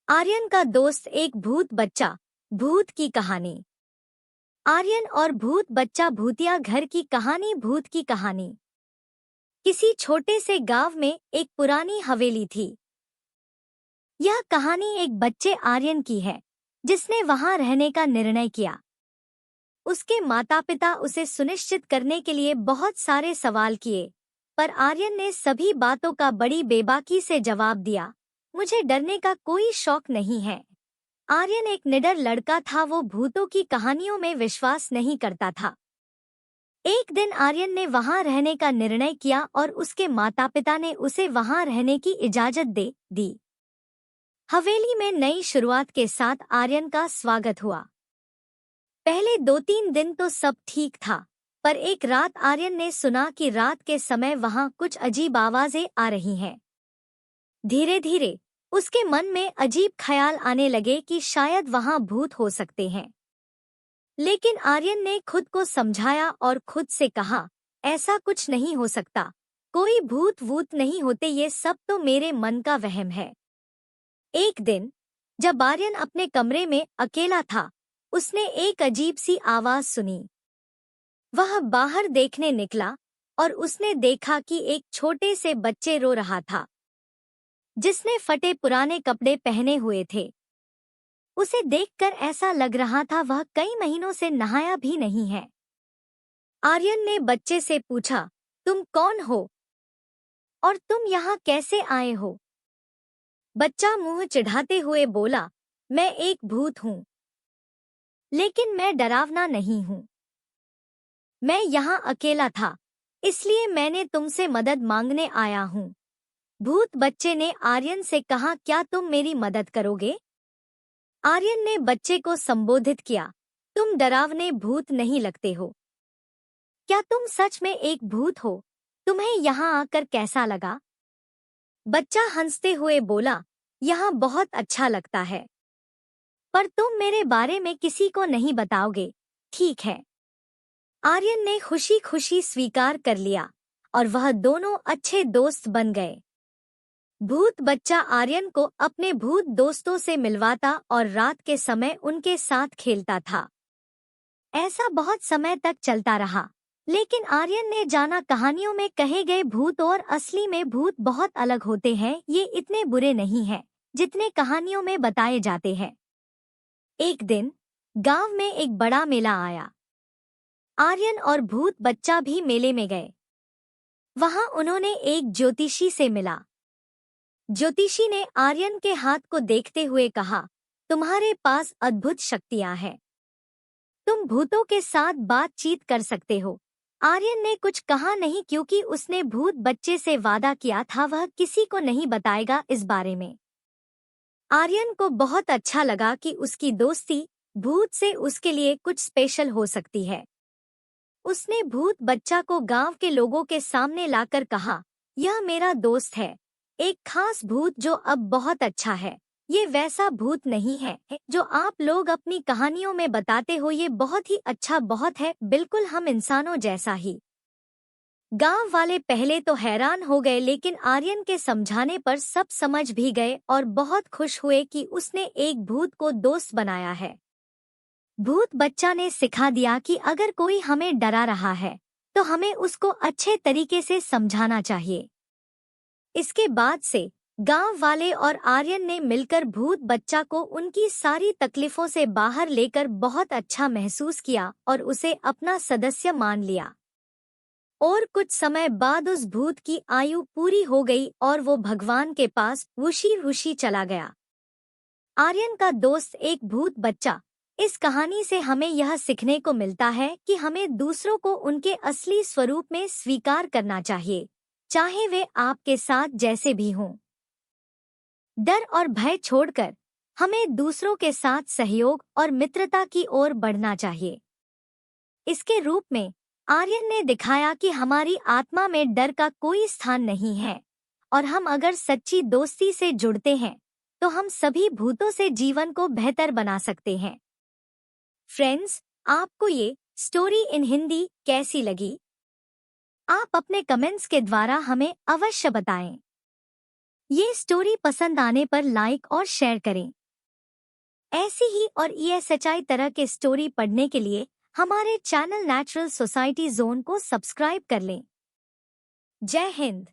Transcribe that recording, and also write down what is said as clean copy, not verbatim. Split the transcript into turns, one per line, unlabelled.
आर्यन का दोस्त एक भूत बच्चा। भूत की कहानी। आर्यन और भूत बच्चा भूतिया घर की कहानी। भूत की कहानी। किसी छोटे से गांव में एक पुरानी हवेली थी। यह कहानी एक बच्चे आर्यन की है जिसने वहां रहने का निर्णय किया। उसके माता पिता उसे सुनिश्चित करने के लिए बहुत सारे सवाल किए, पर आर्यन ने सभी बातों का बड़ी बेबाकी से जवाब दिया। मुझे डरने का कोई शौक नहीं है। आर्यन एक निडर लड़का था। वो भूतों की कहानियों में विश्वास नहीं करता था। एक दिन आर्यन ने वहां रहने का निर्णय किया और उसके माता पिता ने उसे वहां रहने की इजाजत दे दी। हवेली में नई शुरुआत के साथ आर्यन का स्वागत हुआ। पहले 2-3 दिन तो सब ठीक था, पर एक रात आर्यन ने सुना कि रात के समय वहां कुछ अजीब आवाजें आ रही हैं। धीरे धीरे उसके मन में अजीब ख्याल आने लगे कि शायद वहां भूत हो सकते हैं। लेकिन आर्यन ने खुद को समझाया और खुद से कहा, ऐसा कुछ नहीं हो सकता। कोई भूत वूत नहीं होते, ये सब तो मेरे मन का वहम है। एक दिन जब आर्यन अपने कमरे में अकेला था, उसने एक अजीब सी आवाज सुनी। वह बाहर देखने निकला और उसने देखा कि एक छोटे से बच्चे रो रहा था, जिसने फटे पुराने कपड़े पहने हुए थे। उसे देखकर ऐसा लग रहा था वह कई महीनों से नहाया भी नहीं है। आर्यन ने बच्चे से पूछा, तुम कौन हो और तुम यहाँ कैसे आए हो? बच्चा मुंह चिढ़ाते हुए बोला, मैं एक भूत हूँ, लेकिन मैं डरावना नहीं हूँ। मैं यहाँ अकेला था, इसलिए मैंने तुमसे मदद मांगने आया हूँ। भूत बच्चे ने आर्यन से कहा, क्या तुम मेरी मदद करोगे? आर्यन ने बच्चे को संबोधित किया, तुम डरावने भूत नहीं लगते हो। क्या तुम सच में एक भूत हो? तुम्हें यहाँ आकर कैसा लगा? बच्चा हंसते हुए बोला, यहाँ बहुत अच्छा लगता है, पर तुम मेरे बारे में किसी को नहीं बताओगे, ठीक है? आर्यन ने खुशी खुशी स्वीकार कर लिया और वह दोनों अच्छे दोस्त बन गए। भूत बच्चा आर्यन को अपने भूत दोस्तों से मिलवाता और रात के समय उनके साथ खेलता था। ऐसा बहुत समय तक चलता रहा, लेकिन आर्यन ने जाना कहानियों में कहे गए भूत और असली में भूत बहुत अलग होते हैं। ये इतने बुरे नहीं हैं जितने कहानियों में बताए जाते हैं। एक दिन गांव में एक बड़ा मेला आया। आर्यन और भूत बच्चा भी मेले में गए। वहां उन्होंने एक ज्योतिषी से मिला। ज्योतिषी ने आर्यन के हाथ को देखते हुए कहा, तुम्हारे पास अद्भुत शक्तियां हैं। तुम भूतों के साथ बातचीत कर सकते हो। आर्यन ने कुछ कहा नहीं क्योंकि उसने भूत बच्चे से वादा किया था वह किसी को नहीं बताएगा इस बारे में। आर्यन को बहुत अच्छा लगा कि उसकी दोस्ती भूत से उसके लिए कुछ स्पेशल हो सकती है। उसने भूत बच्चा को गांव के लोगों के सामने लाकर कहा, यह मेरा दोस्त है, एक खास भूत जो अब बहुत अच्छा है। ये वैसा भूत नहीं है जो आप लोग अपनी कहानियों में बताते हो। ये बहुत ही अच्छा बहुत है, बिल्कुल हम इंसानों जैसा ही। गांव वाले पहले तो हैरान हो गए, लेकिन आर्यन के समझाने पर सब समझ भी गए और बहुत खुश हुए कि उसने एक भूत को दोस्त बनाया है। भूत बच्चा ने सिखा दिया कि अगर कोई हमें डरा रहा है तो हमें उसको अच्छे तरीके से समझाना चाहिए। इसके बाद से गांव वाले और आर्यन ने मिलकर भूत बच्चा को उनकी सारी तकलीफों से बाहर लेकर बहुत अच्छा महसूस किया और उसे अपना सदस्य मान लिया। और कुछ समय बाद उस भूत की आयु पूरी हो गई और वो भगवान के पास खुशी खुशी चला गया। आर्यन का दोस्त एक भूत बच्चा। इस कहानी से हमें यह सीखने को मिलता है कि हमें दूसरों को उनके असली स्वरूप में स्वीकार करना चाहिए, चाहे वे आपके साथ जैसे भी हों। डर और भय छोड़कर हमें दूसरों के साथ सहयोग और मित्रता की ओर बढ़ना चाहिए। इसके रूप में आर्यन ने दिखाया कि हमारी आत्मा में डर का कोई स्थान नहीं है और हम अगर सच्ची दोस्ती से जुड़ते हैं तो हम सभी भूतों से जीवन को बेहतर बना सकते हैं। फ्रेंड्स, आपको ये स्टोरी इन हिंदी कैसी लगी? आप अपने कमेंट्स के द्वारा हमें अवश्य बताएं। ये स्टोरी पसंद आने पर लाइक और शेयर करें। ऐसी ही और ये सच्चाई तरह के स्टोरी पढ़ने के लिए हमारे चैनल नेचुरल सोसाइटी जोन को सब्सक्राइब कर लें। जय हिंद।